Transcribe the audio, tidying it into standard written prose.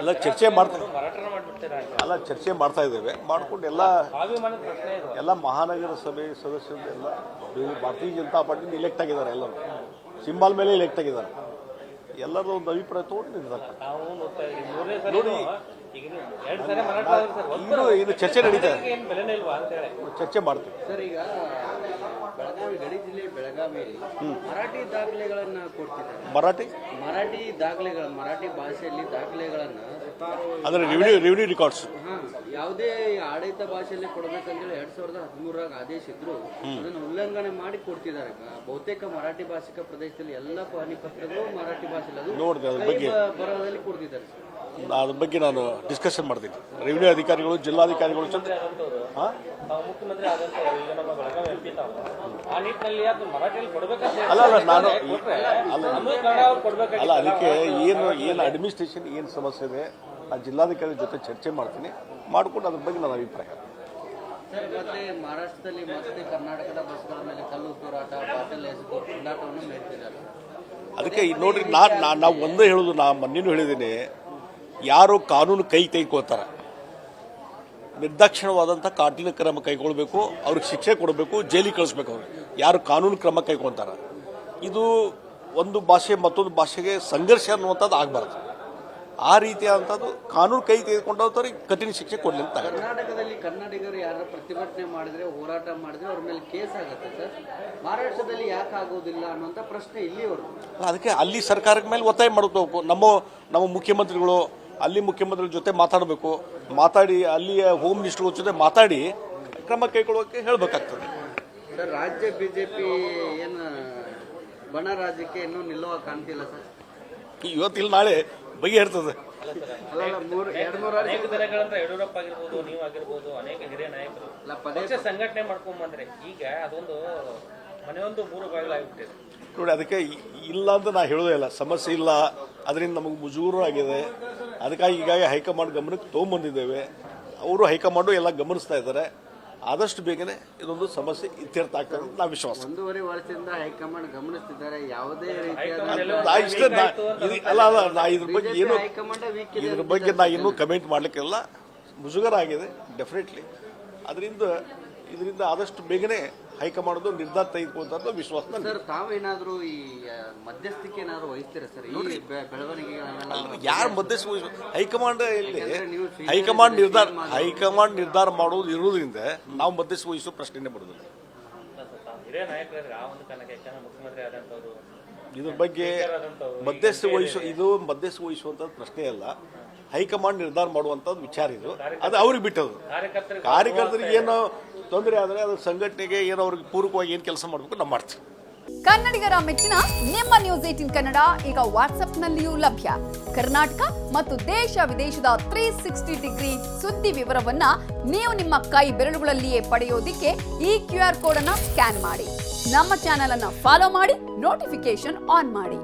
ಎಲ್ಲ ಚರ್ಚೆ ಮಾಡ್ತಾ ಇದ್ದೇವೆ. ಮಾಡಿಕೊಂಡು ಎಲ್ಲ ಮಹಾನಗರ ಸಭೆ ಸದಸ್ಯರು ಎಲ್ಲ ಭಾರತೀಯ ಜನತಾ ಪಾರ್ಟಿಯಿಂದ ಇಲೆಕ್ಟ್ ಆಗಿದ್ದಾರೆ. ಎಲ್ಲರೂ ಸಿಂಬಲ್ ಮೇಲೆ ಇಲೆಕ್ಟ್ ಆಗಿದ್ದಾರೆ. ಎಲ್ಲರೂ ಒಂದು ಅಭಿಪ್ರಾಯ ತಗೊಂಡು ನಿರ್ಧಾರ ನೋಡಿ. ಇದು ಚರ್ಚೆ ನಡೀತಾ ಇದೆ, ಚರ್ಚೆ ಮಾಡ್ತೀವಿ ಸರ್. ಈಗ ಬೆಳಗಾವಿ ಗಡಿ ಜಿಲ್ಲೆ ಬೆಳಗಾವಿಯಲ್ಲಿ ಮರಾಠಿ ದಾಖಲೆಗಳನ್ನ ಕೊಡ್ತಿದ್ದಾರೆ. ಮರಾಠಿ ದಾಖಲೆಗಳ ಮರಾಠಿ ಭಾಷೆಯಲ್ಲಿ ದಾಖಲೆಗಳನ್ನ ಅಂದ್ರೆ ರೆವಿನ್ಯೂ ರೆಕಾರ್ಡ್ಸ್ ಯಾವುದೇ ಆಡಳಿತ ಭಾಷೆಯಲ್ಲಿ ಕೊಡಬೇಕಂತೇಳಿ 2013 ಆದೇಶ ಇದ್ರು ಅದನ್ನು ಉಲ್ಲಂಘನೆ ಮಾಡಿ ಕೊಡ್ತಿದ್ದಾರೆ. ಬಹುತೇಕ ಮರಾಠಿ ಭಾಷಿಕ ಪ್ರದೇಶದಲ್ಲಿ ಎಲ್ಲ ಪಾನಿ ಪತ್ರಗಳು ಮರಾಠಿ ಭಾಷೆಯಲ್ಲಿ ಬರೋದಲ್ಲಿ ಕೊಡ್ತಿದ್ದಾರೆ. ಅದ್ರ ಬಗ್ಗೆ ನಾನು ಡಿಸ್ಕಷನ್ ಮಾಡ್ತೀನಿ. ರೆವಿನ್ಯೂ ಅಧಿಕಾರಿಗಳು, ಜಿಲ್ಲಾಧಿಕಾರಿಗಳು ಜೊತೆ ಮುಖ್ಯಮಂತ್ರಿ ಅಲ್ಲ ಅದಕ್ಕೆ ಏನು ಅಡ್ಮಿನಿಸ್ಟ್ರೇಷನ್ ಏನು ಸಮಸ್ಯೆ ಇದೆ ಆ ಜಿಲ್ಲಾಧಿಕಾರಿ ಜೊತೆ ಚರ್ಚೆ ಮಾಡ್ತೀನಿ, ಮಾಡಿಕೊಂಡು ಅದ್ರ ಬಗ್ಗೆ ನನ್ನ ಅಭಿಪ್ರಾಯ. ಸರ್, ಮತ್ತೆ ಮಹಾರಾಷ್ಟ್ರದಲ್ಲಿ ಮತ್ತೆ ಕರ್ನಾಟಕದ ಬಸ್ಗಳ ಮೇಲೆ ಕಲ್ಲು ತೂರಾಟ, ಬಾಟಲ್ ಎಸೆದು ಹೋರಾಟವನ್ನು ನಡೆಸಿದ್ದಾರೆ. ಅದಕ್ಕೆ ನೋಡ್ರಿ, ನಾವು ಒಂದೇ ಹೇಳೋದು, ನಾನು ಮೊನ್ನೆನೂ ಹೇಳಿದ್ದೀನಿ, ಯಾರು ಕಾನೂನು ಕೈ ತೆಗೆದುಕೊಳ್ತಾರೆ ನಿರ್ದಾಕ್ಷಿಣ್ಯವಾದಂಥ ಕಾಟಿನ ಕ್ರಮ ಕೈಗೊಳ್ಳಬೇಕು, ಅವ್ರಿಗೆ ಶಿಕ್ಷೆ ಕೊಡಬೇಕು, ಜೈಲಿಗೆ ಕಳಿಸ್ಬೇಕು. ಅವ್ರಿಗೆ ಯಾರು ಕಾನೂನು ಕ್ರಮ ಕೈಗೊಳ್ತಾರೆ, ಇದು ಒಂದು ಭಾಷೆ ಮತ್ತೊಂದು ಭಾಷೆಗೆ ಸಂಘರ್ಷ ಅನ್ನುವಂಥದ್ದು ಆಗಬಾರ್ದು. ಆ ರೀತಿಯಾದಂಥದ್ದು ಕಾನೂನು ಕೈ ತೆಗೆದುಕೊಂಡವ್ರಿಗೆ ಕಠಿಣ ಶಿಕ್ಷೆ ಕೊಡಲಿ ಅಂತ. ಕರ್ನಾಟಕದಲ್ಲಿ ಕನ್ನಡಿಗರು ಯಾರು ಪ್ರತಿಭಟನೆ ಮಾಡಿದ್ರೆ, ಹೋರಾಟ ಮಾಡಿದ್ರೆ ಅವ್ರ ಮೇಲೆ ಕೇಸ್ ಆಗುತ್ತೆ ಸರ್. ಮಹಾರಾಷ್ಟ್ರದಲ್ಲಿ ಯಾಕೆ ಆಗೋದಿಲ್ಲ ಅನ್ನುವಂಥ ಪ್ರಶ್ನೆ ಇಲ್ಲಿವರೆಗೂ. ಅದಕ್ಕೆ ಅಲ್ಲಿ ಸರ್ಕಾರದ ಮೇಲೆ ಒತ್ತಾಯ ಮಾಡಬೇಕು. ನಮ್ಮ ಮುಖ್ಯಮಂತ್ರಿಗಳು ಅಲ್ಲಿ ಮುಖ್ಯಮಂತ್ರಿಗಳ ಜೊತೆ ಮಾತಾಡಿ ಅಲ್ಲಿಯ ಹೋಮ್ ಮಿನಿಸ್ಟರ್ಗಳ ಜೊತೆ ಮಾತಾಡಿ ಕ್ರಮ ಕೈಗೊಳ್ಳೋಕೆ ಹೇಳಬೇಕಾಗ್ತದೆ. ಸರ್, ರಾಜ್ಯ ಬಿಜೆಪಿ ಏನು ಬಣ ರಾಜ್ಯಕ್ಕೆ ಇನ್ನೂ ನಿಲ್ಲುವ ಕಾಣ್ತಿಲ್ಲ ಸರ್. ಇವತ್ತಿಲ್ಲ ನಾಳೆ ಬಗೆಹರ್ತದೆ. ಯಡಿಯೂರಪ್ಪ ಆಗಿರ್ಬೋದು, ನೀವು ಆಗಿರ್ಬೋದು, ಅನೇಕ ಹಿರಿಯ ನಾಯಕರು ಪಕ್ಷ ಸಂಘಟನೆ ಮಾಡ್ಕೊಂಡ್ ಬಂದ್ರೆ ಈಗ ಅದೊಂದು ಮನೆಯೊಂದು 3 ಬಾಗಿಲಾಗ್ಬಿಟ್ಟಿದೆ ನೋಡಿ. ಅದಕ್ಕೆ ಇಲ್ಲ ಅಂತ ನಾ ಹೇಳೋದೇ ಇಲ್ಲ, ಸಮಸ್ಯೆ ಇಲ್ಲ, ಅದರಿಂದ ನಮಗೆ ಮುಜೂರು ಆಗಿದೆ. ಅದಕ್ಕಾಗಿ ಈಗಾಗಲೇ ಹೈಕಮಾಂಡ್ ಗಮನಕ್ಕೆ ತೊಗೊಂಬಂದಿದ್ದೇವೆ. ಅವರು ಹೈಕಮಾಂಡು ಎಲ್ಲ ಗಮನಿಸ್ತಾ ಇದ್ದಾರೆ. ಆದಷ್ಟು ಬೇಗನೆ ಇದೊಂದು ಸಮಸ್ಯೆ ಇತ್ಯರ್ಥ ಆಗ್ತದೆ ಅಂತ ನಾವು ವಿಶ್ವಾಸ. 1.5 ವರ್ಷದಿಂದ ಹೈಕಮಾಂಡ್ ಗಮನಿಸ್ತಿದ್ದಾರೆ. ಯಾವುದೇ ಇದ್ರ ಬಗ್ಗೆ ನಾ ಇನ್ನೂ ಕಮೆಂಟ್ ಮಾಡ್ಲಿಕ್ಕೆಲ್ಲ ಮುಜುಗರ ಆಗಿದೆ ಡೆಫಿನೆಟ್ಲಿ. ಇದರಿಂದ ಆದಷ್ಟು ಬೇಗನೆ ಹೈಕಮಾಂಡ್ ನಿರ್ಧಾರ ತೆಗೆದುಕೊಂತ ವಿಶ್ವಾಸ. ಸರ್, ತಾವೇನಾದ್ರೂ ಈ ಮಧ್ಯಸ್ಥಿಕೆ ಏನಾದ್ರು ವಹಿಸ್ತೀರಾ ಸರ್? ಈ ಬೆಳವಣಿಗೆಗಳನ್ನೆಲ್ಲ ಯಾರು ಮಧ್ಯಸ್ಥಿಕೆ ಹೈಕಮಾಂಡ್ ನಿರ್ಧಾರ ಮಾಡೋದು ಇರುವುದರಿಂದ ನಾವು ಮಧ್ಯಸ್ಥಿಕೆ ವಹಿಸೋ ಪ್ರಶ್ನೆನೇ ಬರೋದಿಲ್ಲ. ಇದ್ರ ಬಗ್ಗೆ ಮಧ್ಯಸ್ಥಿಕೆ ವಹಿಸುವಂತ ಪ್ರಶ್ನೆ ಅಲ್ಲ, ಹೈಕಮಾಂಡ್ ನಿರ್ಧಾರ ಮಾಡುವಂತದ್ದು ವಿಚಾರ ಇದು. ಅದು ಅವ್ರಿಗೆ ಬಿಟ್ಟದು. ಕಾರ್ಯಕರ್ತರಿಗೆ ಏನೋ ತೊಂದರೆ ಆದರೆ ಅದು ಸಂಘಟನೆಗೆ ಏನೋ ಅವ್ರಿಗೆ ಪೂರಕವಾಗಿ ಏನು ಕೆಲಸ ಮಾಡಬೇಕು ನಾವು ಮಾಡ್ತೀವಿ. ಕನ್ನಡಿಗರ ಮೆಚ್ಚಿನ ನಿಮ್ಮ ನ್ಯೂಸ್ 18 ಕನ್ನಡ ಈಗ ವಾಟ್ಸ್ಆಪ್ನಲ್ಲಿಯೂ ಲಭ್ಯ. ಕರ್ನಾಟಕ ಮತ್ತು ದೇಶ ವಿದೇಶದ 360 ಡಿಗ್ರಿ ಸುದ್ದಿ ವಿವರವನ್ನ ನೀವು ನಿಮ್ಮ ಕೈ ಬೆರಳುಗಳಲ್ಲಿಯೇ ಪಡೆಯೋದಿಕ್ಕೆ ಈ QR ಕೋಡ್ ಅನ್ನ ಸ್ಕ್ಯಾನ್ ಮಾಡಿ. ನಮ್ಮ ಚಾನೆಲ್ ಅನ್ನ ಫಾಲೋ ಮಾಡಿ, ನೋಟಿಫಿಕೇಶನ್ ಆನ್ ಮಾಡಿ.